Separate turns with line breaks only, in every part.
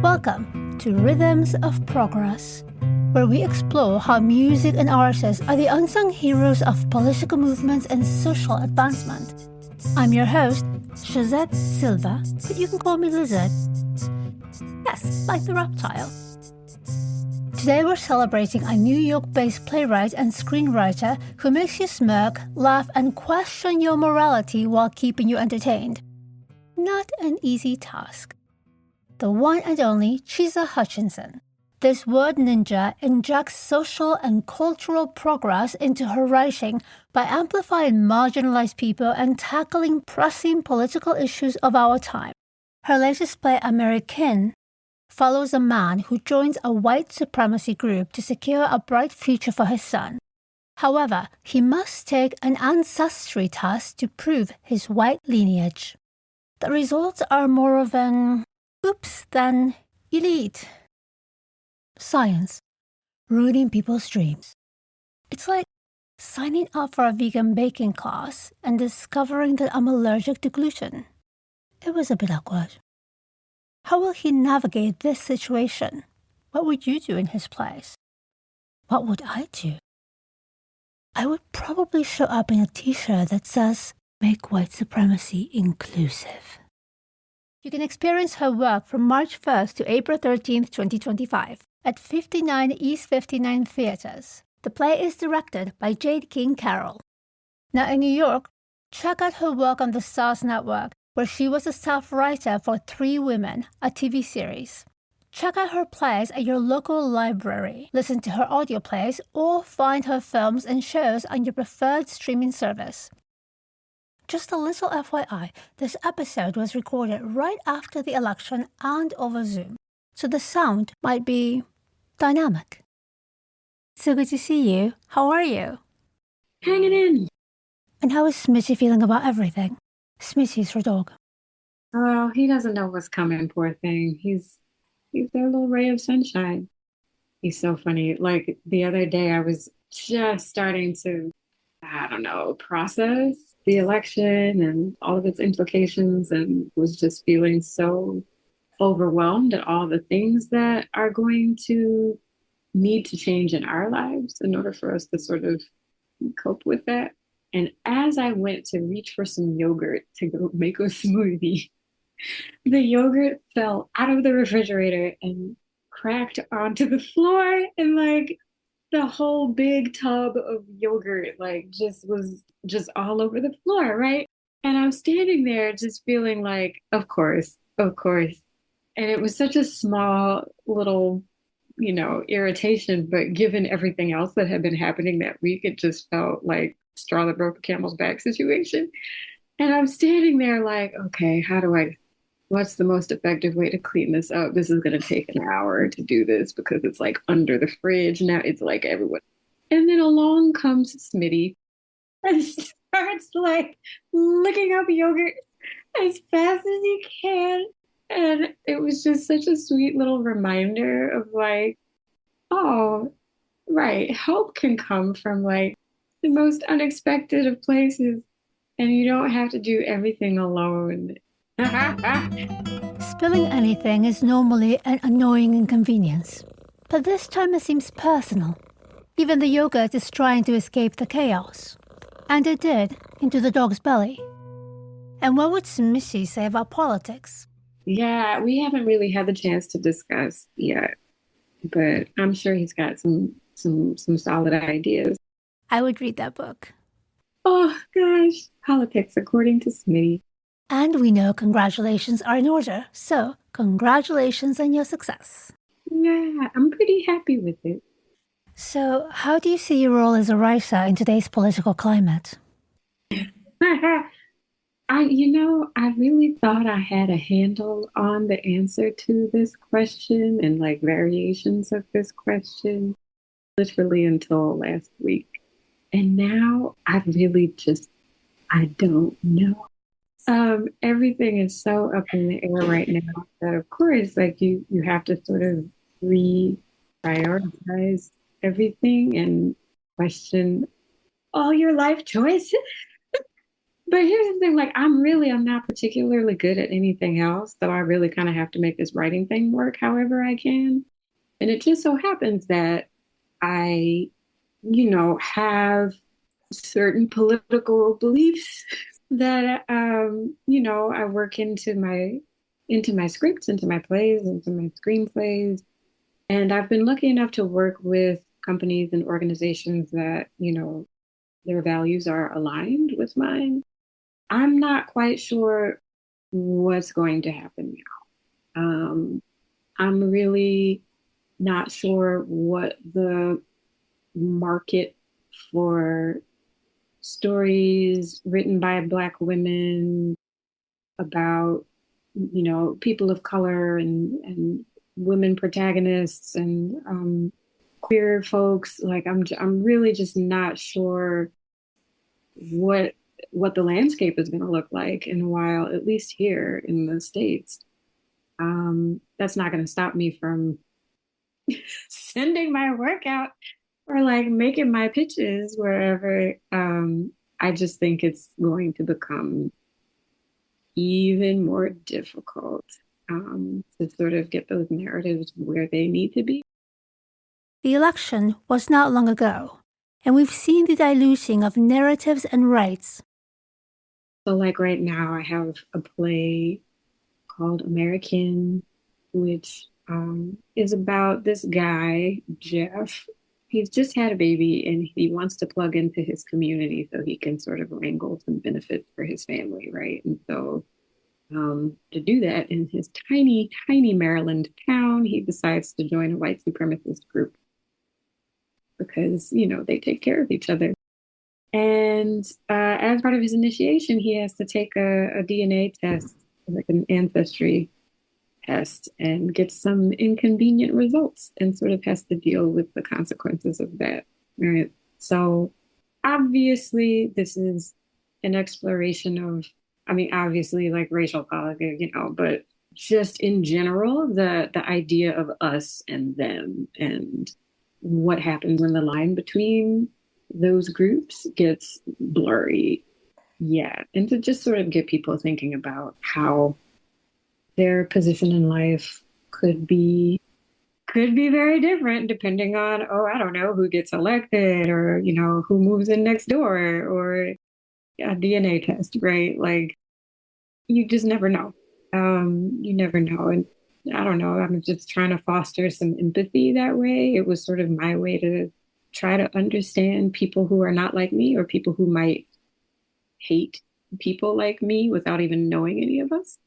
Welcome to Rhythms of Progress, where we explore how music and artists are the unsung heroes of political movements and social advancement. I'm your host, Shazette Silva, but you can call me Lizzard. Yes, like the reptile. Today we're celebrating a New York-based playwright and screenwriter who makes you smirk, laugh, and question your morality while keeping you entertained. Not an easy task. The one and only CHISA Hutchinson. This word ninja injects social and cultural progress into her writing by amplifying marginalized people and tackling pressing political issues of our time. Her latest play, Amerikin, follows a man who joins a white supremacy group to secure a bright future for his son. However, he must take an ancestry test to prove his white lineage. The results are more of an oops than elite. Science, ruining people's dreams. It's like signing up for a vegan baking class and discovering that I'm allergic to gluten. It was a bit awkward. How will he navigate this situation? What would you do in his place? What would I do? I would probably show up in a t-shirt that says, "Make white supremacy inclusive." You can experience her work from March 1st to April 13th, 2025 at 59 East 59 Theaters. The play is directed by Jade King Carroll. Now in New York, check out her work on the STARZ network, where she was a staff writer for 3 Women, a TV series. Check out her plays at your local library, listen to her audio plays, or find her films and shows on your preferred streaming service. Just a little FYI, this episode was recorded right after the election and over Zoom, so the sound might be dynamic. So good to see you. How are you?
Hanging in.
And how is Smitty feeling about everything? Smitty's her dog.
Oh, he doesn't know what's coming, poor thing. He's their little ray of sunshine. He's so funny. Like the other day, I was just starting to, I don't know, process the election and all of its implications, and was just feeling so overwhelmed at all the things that are going to need to change in our lives in order for us to sort of cope with that. And as I went to reach for some yogurt to go make a smoothie, the yogurt fell out of the refrigerator and cracked onto the floor, and like the whole big tub of yogurt like was just all over the floor, right? And I'm standing there just feeling like, of course. And it was such a small little, irritation, but given everything else that had been happening that week, it just felt like straw that broke the camel's back situation. And I'm standing there like, okay, what's the most effective way to clean this up? This is going to take an hour to do this because it's like under the fridge. Now it's like everyone. And then along comes Smitty and starts like licking up yogurt as fast as he can. And it was just such a sweet little reminder of like, oh, right, help can come from like the most unexpected of places, and you don't have to do everything alone.
Spilling anything is normally an annoying inconvenience, but this time it seems personal. Even the yogurt is trying to escape the chaos. And it did, into the dog's belly. And what would Smitty say about politics?
Yeah, we haven't really had the chance to discuss yet, but I'm sure he's got some solid ideas.
I would read that book.
Oh, gosh. Politics according to Smitty.
And we know congratulations are in order, so congratulations on your success.
Yeah, I'm pretty happy with it.
So, how do you see your role as a writer in today's political climate?
I really thought I had a handle on the answer to this question and like variations of this question literally until last week. And now I don't know. Everything is so up in the air right now that of course, like you have to sort of reprioritize everything and question all your life choices. But here's the thing, like I'm not particularly good at anything else, so I really kind of have to make this writing thing work however I can. And it just so happens that I, have certain political beliefs that I work into my scripts, into my plays, into my screenplays. And I've been lucky enough to work with companies and organizations that, their values are aligned with mine. I'm not quite sure what's going to happen now. I'm really not sure what the market for stories written by Black women about, people of color and women protagonists and queer folks. Like I'm really just not sure what what the landscape is going to look like. And while at least here in the States, that's not going to stop me from sending my work out or like making my pitches wherever. I just think it's going to become even more difficult to sort of get those narratives where they need to be.
The election was not long ago, and we've seen the diluting of narratives and rights.
So, like right now, I have a play called Amerikin, which is about this guy, Jeff. He's just had a baby and he wants to plug into his community so he can sort of wrangle some benefits for his family, right? And so to do that in his tiny, tiny Maryland town, he decides to join a white supremacist group because, they take care of each other. And as part of his initiation, he has to take a DNA test, like an ancestry test, and get some inconvenient results and sort of has to deal with the consequences of that. Right. So obviously, this is an exploration of, I mean, obviously, like racial politics, but just in general, the idea of us and them and what happens when the line between those groups gets blurry. Yeah. And to just sort of get people thinking about how their position in life could be very different depending on, oh, I don't know, who gets elected or, who moves in next door or a DNA test, right? Like you just never know. You never know. And I don't know, I'm just trying to foster some empathy that way. It was sort of my way to try to understand people who are not like me or people who might hate people like me without even knowing any of us.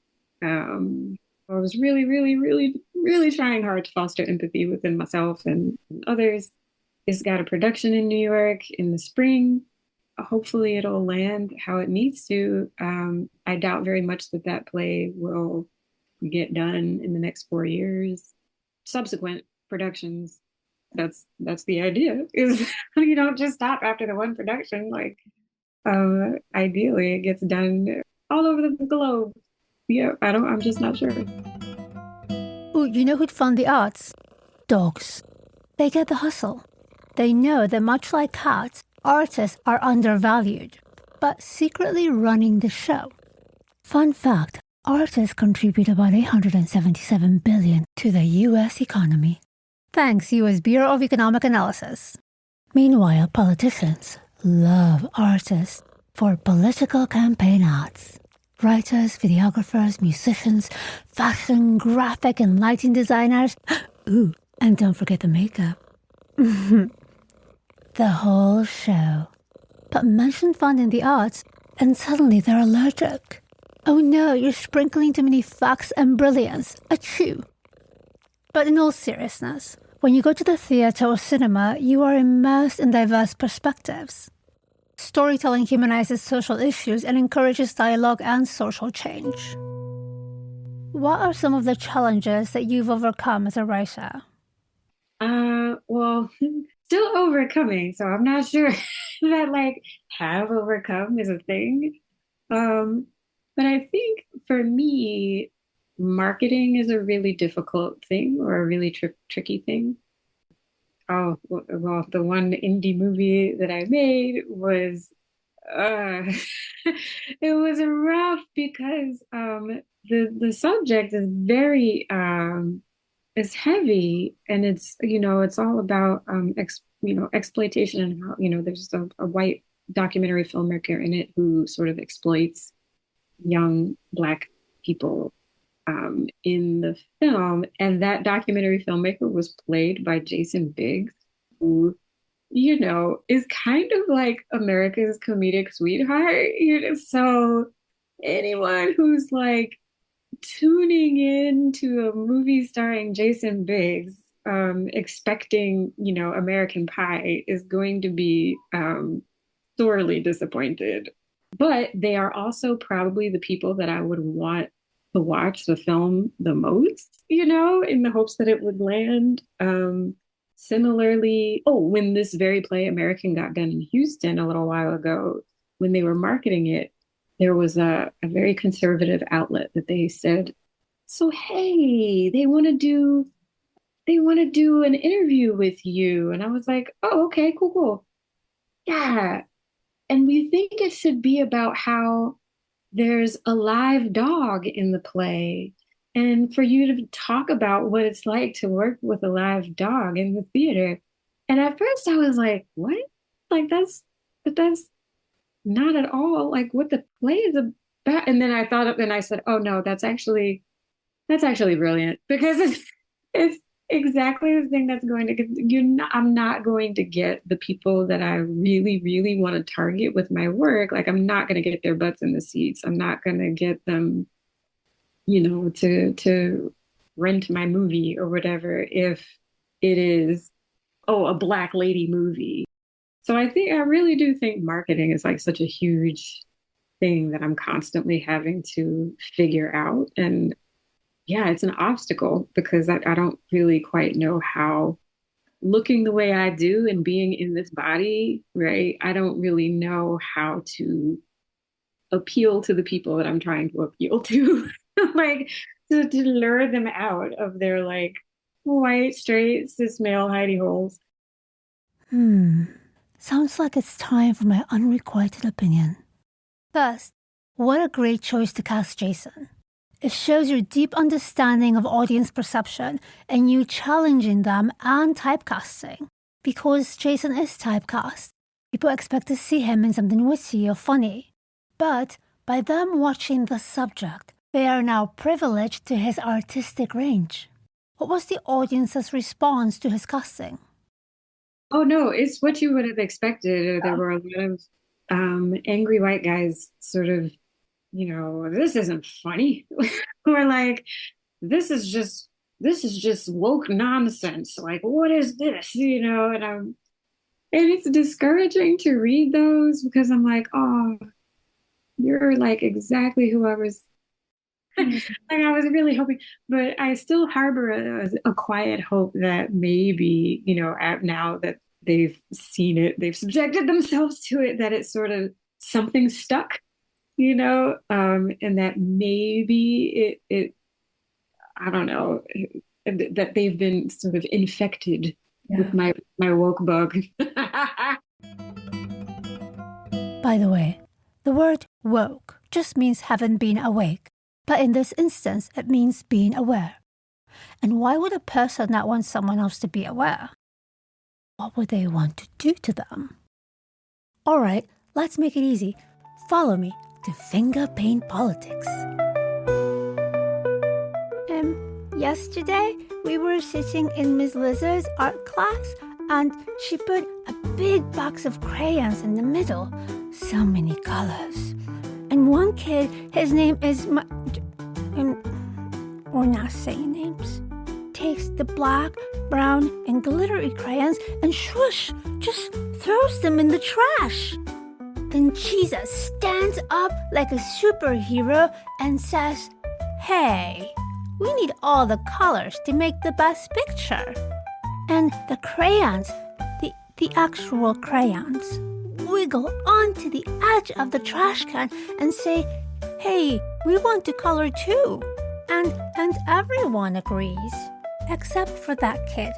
I was really, really, really, really trying hard to foster empathy within myself and others. It's got a production in New York in the spring. Hopefully, it'll land how it needs to. I doubt very much that that play will get done in the next 4 years. Subsequent productions, that's the idea, is you don't just stop after the one production. Like, ideally, it gets done all over the globe. Yeah, I'm just not sure.
Ooh, you know who'd fund the arts? Dogs. They get the hustle. They know that much like cats, artists are undervalued, but secretly running the show. Fun fact, artists contribute about $877 billion to the US economy. Thanks, US Bureau of Economic Analysis. Meanwhile, politicians love artists for political campaign ads. Writers, videographers, musicians, fashion, graphic, and lighting designers. Ooh, and don't forget the makeup. The whole show. But mention funding the arts, and suddenly they're allergic. Oh no, you're sprinkling too many facts and brilliance. Achoo. But in all seriousness, when you go to the theatre or cinema, you are immersed in diverse perspectives. Storytelling humanizes social issues and encourages dialogue and social change. What are some of the challenges that you've overcome as a writer?
Well, still overcoming, so I'm not sure that like have overcome is a thing. Um, but I think for me, marketing is a really difficult thing or a really tricky thing. Oh, well, the one indie movie that I made was uh, it was rough because the subject is very is heavy, and it's all about exploitation, and how there's a white documentary filmmaker in it who sort of exploits young Black people in the film, and that documentary filmmaker was played by Jason Biggs, who is kind of like America's comedic sweetheart. So anyone who's like tuning in to a movie starring Jason Biggs, expecting, American Pie, is going to be sorely disappointed. But they are also probably the people that I would want to watch the film the most, in the hopes that it would land. Similarly, when this very play, Amerikin, got done in Houston a little while ago, when they were marketing it, there was a very conservative outlet that they said, so, hey, they want to do an interview with you. And I was like, oh, okay, cool, cool. Yeah. And we think it should be about how there's a live dog in the play, and for you to talk about what it's like to work with a live dog in the theater. And at first I was like, what? Like that's not at all like what the play is about. And then I thought of, and I said, oh no, that's actually brilliant, because it's exactly the thing that's going to get I'm not going to get the people that I really, really want to target with my work. Like, I'm not going to get their butts in the seats. I'm not going to get them, to rent my movie or whatever if it is, a Black lady movie. So I really do think marketing is like such a huge thing that I'm constantly having to figure out. And yeah, it's an obstacle because I don't really quite know how, looking the way I do and being in this body, right? I don't really know how to appeal to the people that I'm trying to appeal to, like to lure them out of their like white, straight, cis male hidey holes.
Sounds like it's time for my unrequited opinion. First, what a great choice to cast Jason. It shows your deep understanding of audience perception and you challenging them and typecasting. Because Jason is typecast, people expect to see him in something witty or funny. But by them watching the subject, they are now privileged to his artistic range. What was the audience's response to his casting?
Oh no, it's what you would have expected. There were a lot of angry white guys sort of, this isn't funny. Or like, this is just woke nonsense. Like, what is this? And it's discouraging to read those because I'm like, oh, you're like exactly who I was like, I was really hoping, but I still harbor a quiet hope that maybe, now that they've seen it, they've subjected themselves to it, that it's sort of something stuck, and that maybe it I don't know, that they've been sort of infected with my woke bug.
By the way, the word woke just means having been awake. But in this instance, it means being aware. And why would a person not want someone else to be aware? What would they want to do to them? All right, let's make it easy. Follow me to finger paint politics. Yesterday, we were sitting in Miss Lizzard's art class, and she put a big box of crayons in the middle. So many colors. And one kid, his name is we're not saying names, takes the black, brown, and glittery crayons and swoosh, just throws them in the trash. Then Chisa stands up like a superhero and says, "Hey, we need all the colors to make the best picture." And the crayons, the actual crayons, wiggle onto the edge of the trash can and say, "Hey, we want to color too." And everyone agrees, except for that kid.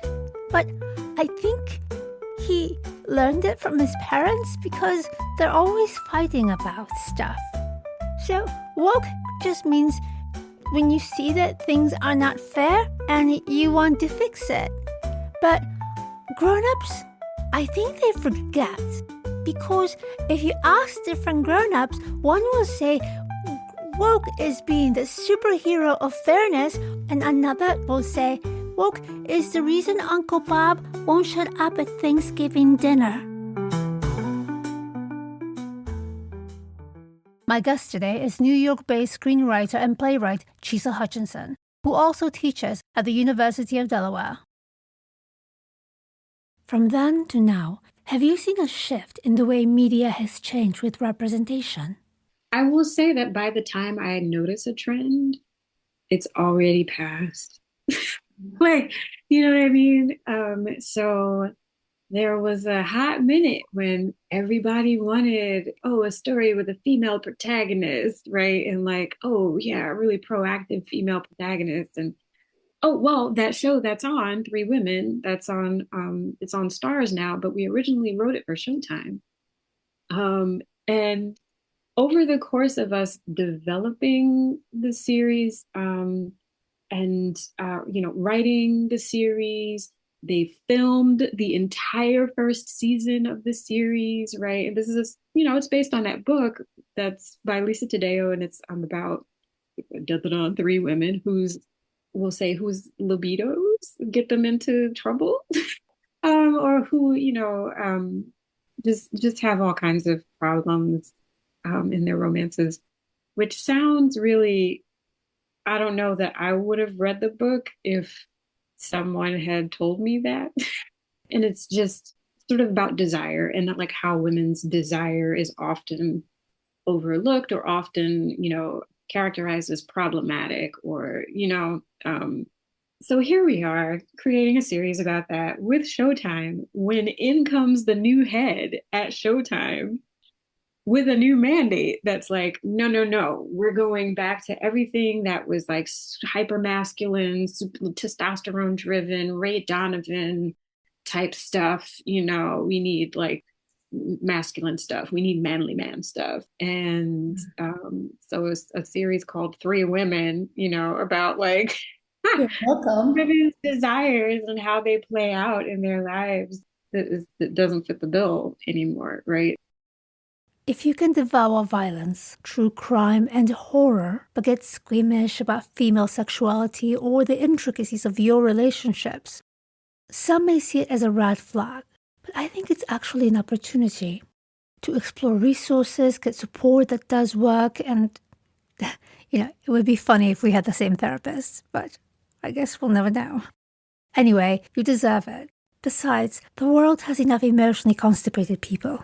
But I think he learned it from his parents because they're always fighting about stuff. So woke just means when you see that things are not fair and you want to fix it. But grown-ups, I think they forget. Because if you ask different grown-ups, one will say woke is being the superhero of fairness, and another will say woke is the reason Uncle Bob won't shut up at Thanksgiving dinner. My guest today is New York-based screenwriter and playwright Chisa Hutchinson, who also teaches at the University of Delaware. From then to now, have you seen a shift in the way media has changed with representation?
I will say that by the time I notice a trend, it's already passed. Like, you know what I mean? So there was a hot minute when everybody wanted, a story with a female protagonist, right? And like, oh yeah, a really proactive female protagonist. And oh, well, that show that's on, Three Women, that's on, it's on STARZ now, but we originally wrote it for Showtime. And over the course of us developing the series, writing the series, they filmed the entire first season of the series, right? And this is, it's based on that book that's by Lisa Taddeo, and it's about three women whose libidos get them into trouble, or who, just have all kinds of problems in their romances, which sounds really, I don't know that I would have read the book if someone had told me that. And it's just sort of about desire, and like how women's desire is often overlooked or often, characterized as problematic, or, so here we are creating a series about that with Showtime when in comes the new head at Showtime with a new mandate that's like, no, we're going back to everything that was like hyper masculine, testosterone driven, Ray Donovan type stuff. We need like masculine stuff. We need manly man stuff. And so it's a series called Three Women, about like
You're welcome.
women's desires and how they play out in their lives that doesn't fit the bill anymore, right?
If you can devour violence, true crime, and horror, but get squeamish about female sexuality or the intricacies of your relationships, some may see it as a red flag, but I think it's actually an opportunity to explore resources, get support that does work, and, it would be funny if we had the same therapist, but I guess we'll never know. Anyway, you deserve it. Besides, the world has enough emotionally constipated people.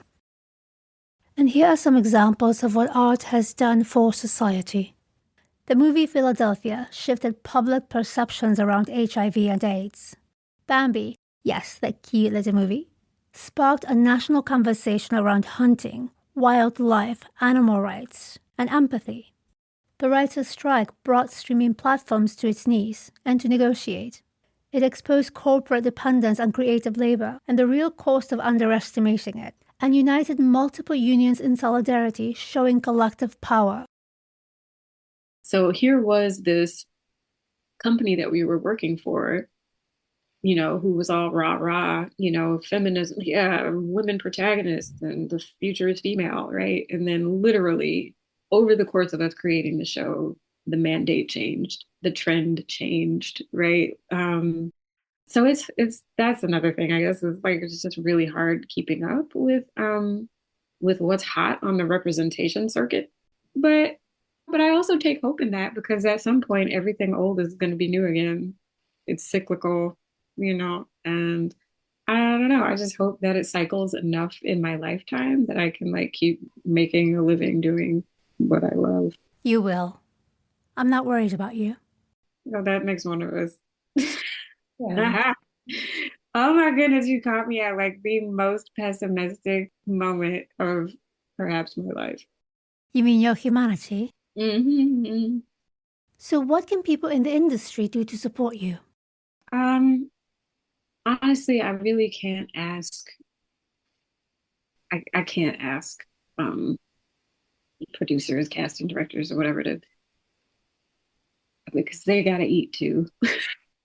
And here are some examples of what art has done for society. The movie Philadelphia shifted public perceptions around HIV and AIDS. Bambi, yes, that cute little movie, sparked a national conversation around hunting, wildlife, animal rights, and empathy. The writers' strike brought streaming platforms to its knees and to negotiate. It exposed corporate dependence on creative labor and the real cost of underestimating it, and united multiple unions in solidarity, showing collective power.
So here was this company that we were working for, who was all rah, feminism, yeah, women protagonists, and the future is female, right? And then literally over the course of us creating the show, the mandate changed, the trend changed, right? So that's another thing, I guess, is like it's just really hard keeping up with what's hot on the representation circuit. But I also take hope in that, because at some point everything old is going to be new again. It's cyclical, and I don't know. I just hope that it cycles enough in my lifetime that I can like keep making a living doing what I love.
You will. I'm not worried about you.
That makes one of us.
Yeah.
Oh my goodness, you caught me at like the most pessimistic moment of perhaps my life.
You mean your humanity?
Mm-hmm.
So what can people in the industry do to support you?
Honestly, I really can't ask I can't ask producers, casting directors, or whatever to, because they gotta eat too,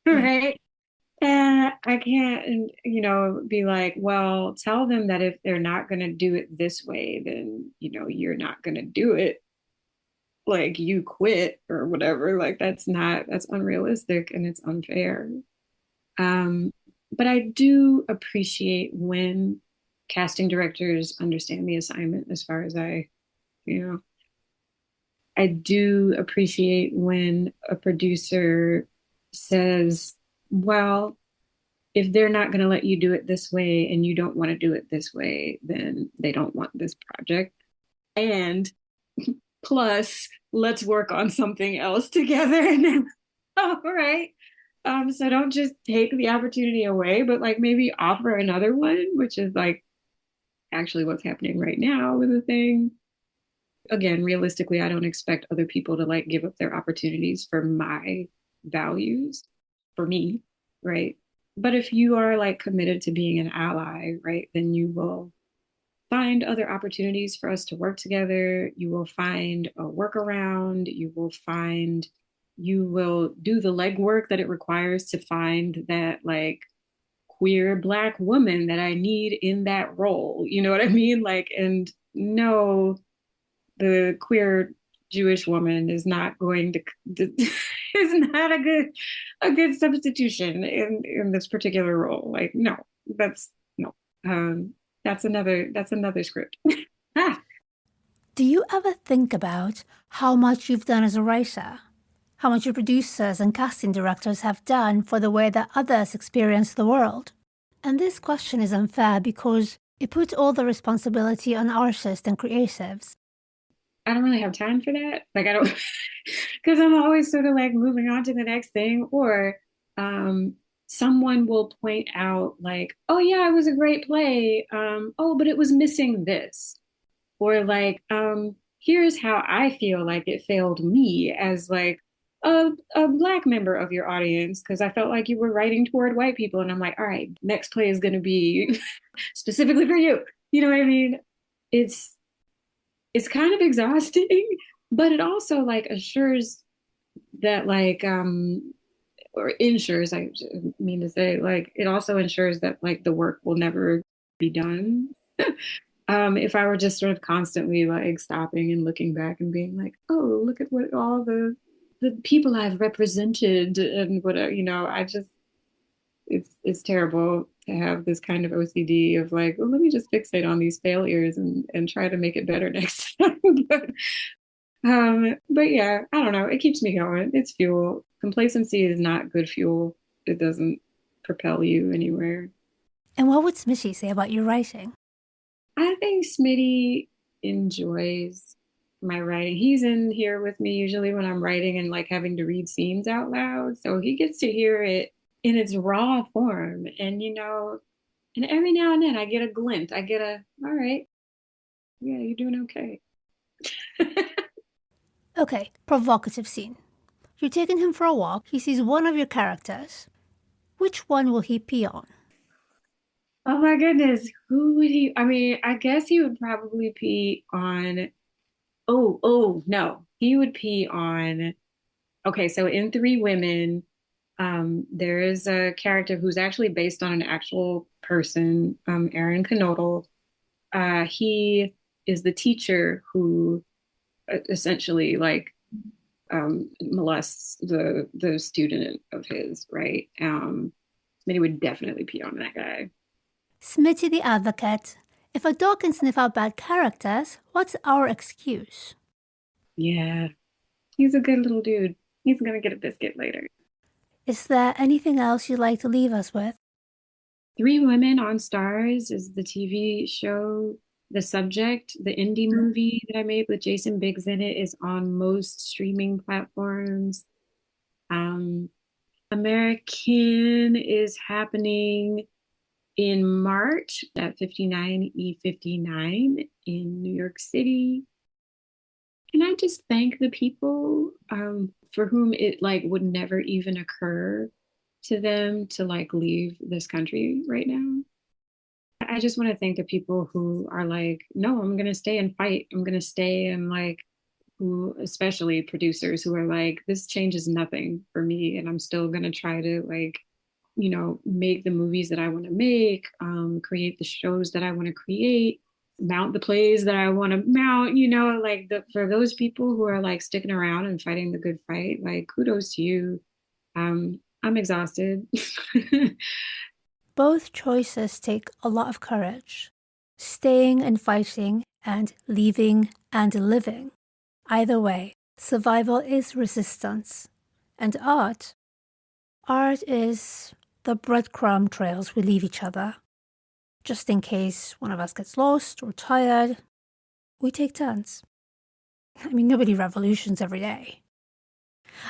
Yeah.
right? And I can't, be like, well, tell them that if they're not gonna do it this way, then you're not gonna do it. Like you quit or whatever. Like that's unrealistic and it's unfair. Um, but I do appreciate when casting directors understand the assignment as far as you know, I do appreciate when a producer says, well, if they're not going to let you do it this way and you don't want to do it this way, then they don't want this project. And plus, let's work on something else together. And then, all right. So don't just take the opportunity away, but like maybe offer another one, which is like actually what's happening right now with the thing. Again, realistically, I don't expect other people to like give up their opportunities for my values, for me, right? But if you are like committed to being an ally, right, then you will find other opportunities for us to work together. You will find a workaround. You will do the legwork that it requires to find that like queer Black woman that I need in that role. You know what I mean? Like, and no, the queer Jewish woman is not going to is not a good substitution in this particular role. Like, no, that's no. Um, that's another script. Ah,
Do you ever think about how much you've done as a writer? How much your producers and casting directors have done for the way that others experience the world? And this question is unfair because it puts all the responsibility on artists and creatives.
I don't really have time for that. Like I don't because I'm always sort of like moving on to the next thing, or um someone will point out like, oh yeah, it was a great play. Oh, but it was missing this. Or like, here's how I feel like it failed me as like a Black member of your audience, because I felt like you were writing toward white people. And I'm like, all right, next play is going to be specifically for you. You know what I mean? It's it's kind of exhausting, but it also like assures that like or ensures, I mean to say, like it also ensures that like the work will never be done. If I were just sort of constantly like stopping and looking back and being like, oh, look at what all the people I've represented and whatever, I just it's terrible to have this kind of OCD of like, well, let me just fixate on these failures and try to make it better next time. But yeah, I don't know. It keeps me going. It's fuel. Complacency is not good fuel. It doesn't propel you anywhere.
And what would Smitty say about your writing?
I think Smitty enjoys my writing. He's in here with me usually when I'm writing and like having to read scenes out loud. So he gets to hear it in its raw form. And and every now and then I get a glint. I get all right, yeah, you're doing okay.
Okay, provocative scene. You're taking him for a walk. He sees one of your characters. Which one will he pee on?
Oh my goodness. Who would he? I mean, I guess he would probably pee on. Oh, no. He would pee on. Okay, so in Three Women, there is a character who's actually based on an actual person, Aaron Knodel. He is the teacher who essentially like molests the student of his, right? Smitty would definitely pee on that guy.
Smitty the advocate. If a dog can sniff out bad characters, what's our excuse?
Yeah, he's a good little dude. He's gonna get a biscuit later.
Is there anything else you'd like to leave us with?
Three Women on STARZ is the TV show. The Subject, the indie movie that I made with Jason Biggs in it, is on most streaming platforms. Um, Amerikin is happening in March at 59E59 in New York City. And I just thank the people for whom it like would never even occur to them to like leave this country right now. I just want to thank the people who are like, no, I'm going to stay and fight. I'm going to stay and like, who, especially producers who are like, this changes nothing for me. And I'm still going to try to like, make the movies that I want to make, create the shows that I want to create, mount the plays that I want to mount, for those people who are like sticking around and fighting the good fight, like kudos to you. I'm exhausted.
Both choices take a lot of courage. Staying and fighting and leaving and living. Either way, survival is resistance. And art is the breadcrumb trails we leave each other. Just in case one of us gets lost or tired, we take turns. I mean, nobody revolutions every day.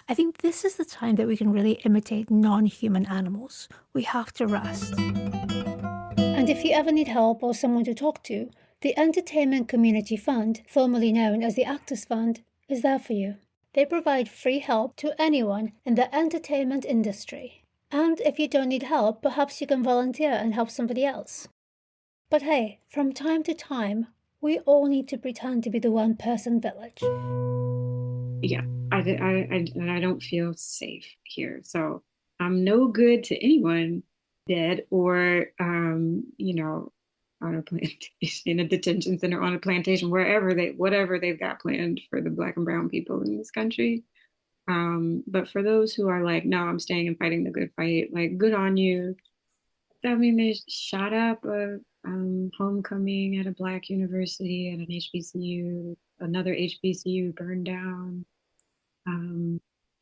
I think this is the time that we can really imitate non-human animals. We have to rest. And if you ever need help or someone to talk to, the Entertainment Community Fund, formerly known as the Actors Fund, is there for you. They provide free help to anyone in the entertainment industry. And if you don't need help, perhaps you can volunteer and help somebody else. But hey, from time to time, we all need to pretend to be the one-person village.
Yeah, I don't feel safe here. So I'm no good to anyone dead or, on a plantation, in a detention center, on a plantation, whatever they've got planned for the Black and brown people in this country. But for those who are like, no, I'm staying and fighting the good fight, like, good on you. I mean, they shot up a homecoming at a Black university at an HBCU. Another HBCU burned down.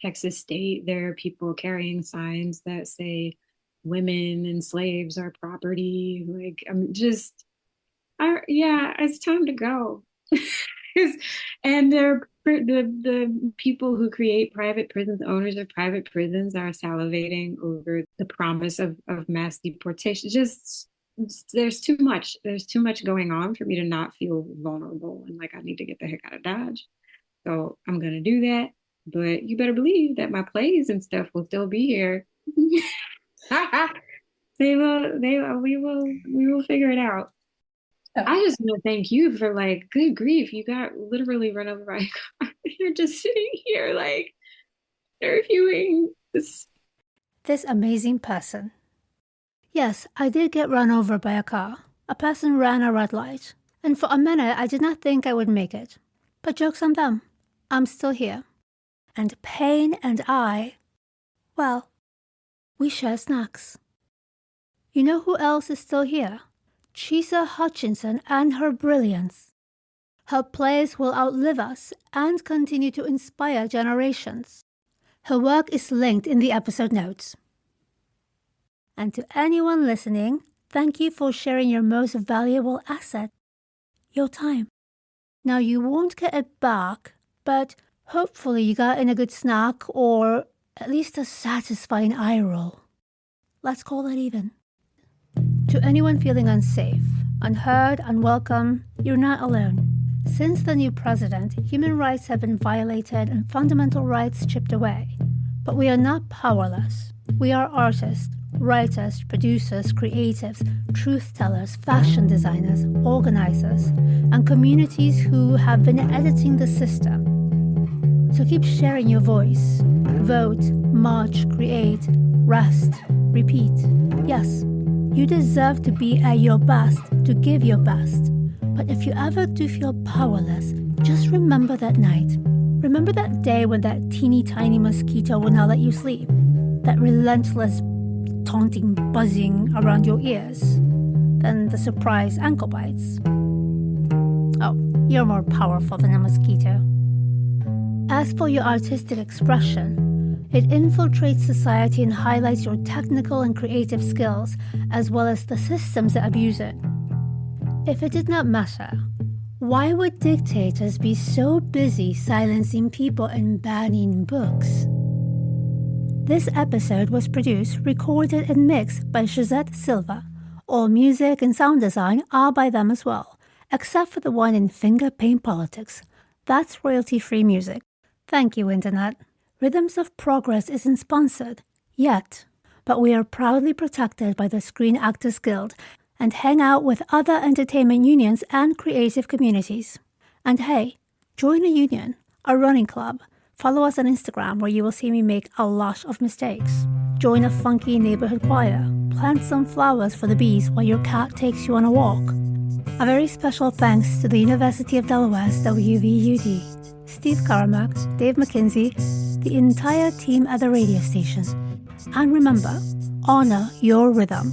Texas State, there are people carrying signs that say women and slaves are property. Like, I'm just, it's time to go. And the people who create private prisons, owners of private prisons, are salivating over the promise of mass deportation. Just, there's too much going on for me to not feel vulnerable and like I need to get the heck out of Dodge. So I'm gonna do that. But you better believe that my plays and stuff will still be here. We will figure it out. Oh. I just want to thank you for like, good grief, you got literally run over by a car. You're just sitting here like interviewing
this amazing person. Yes, I did get run over by a car. A person ran a red light. And for a minute, I did not think I would make it. But joke's on them. I'm still here. And Pain and I, well, we share snacks. You know who else is still here? Chisa Hutchinson and her brilliance. Her plays will outlive us and continue to inspire generations. Her work is linked in the episode notes. And to anyone listening, thank you for sharing your most valuable asset, your time. Now, you won't get it back, but hopefully you got in a good snack or at least a satisfying eye roll. Let's call that even. To anyone feeling unsafe, unheard, unwelcome, you're not alone. Since the new president, human rights have been violated and fundamental rights chipped away. But we are not powerless. We are artists, writers, producers, creatives, truth tellers, fashion designers, organizers, and communities who have been editing the system. So keep sharing your voice. Vote, march, create, rest, repeat. Yes, you deserve to be at your best, to give your best. But if you ever do feel powerless, just remember that night. Remember that day when that teeny tiny mosquito would not let you sleep. That relentless, taunting buzzing around your ears. Then the surprise ankle bites. Oh, you're more powerful than a mosquito. As for your artistic expression, it infiltrates society and highlights your technical and creative skills, as well as the systems that abuse it. If it did not matter, why would dictators be so busy silencing people and banning books? This episode was produced, recorded, and mixed by Shazette Silva. All music and sound design are by them as well, except for the one in Finger Paint Politics. That's royalty-free music. Thank you, Internet. Rhythms of Progress isn't sponsored, yet, but we are proudly protected by the Screen Actors Guild and hang out with other entertainment unions and creative communities. And hey, join a union, a running club. Follow us on Instagram where you will see me make a lot of mistakes. Join a funky neighborhood choir. Plant some flowers for the bees while your cat takes you on a walk. A very special thanks to the University of Delaware's WVUD, Steve Karamak, Dave McKinsey, the entire team at the radio station. And remember, honor your rhythm.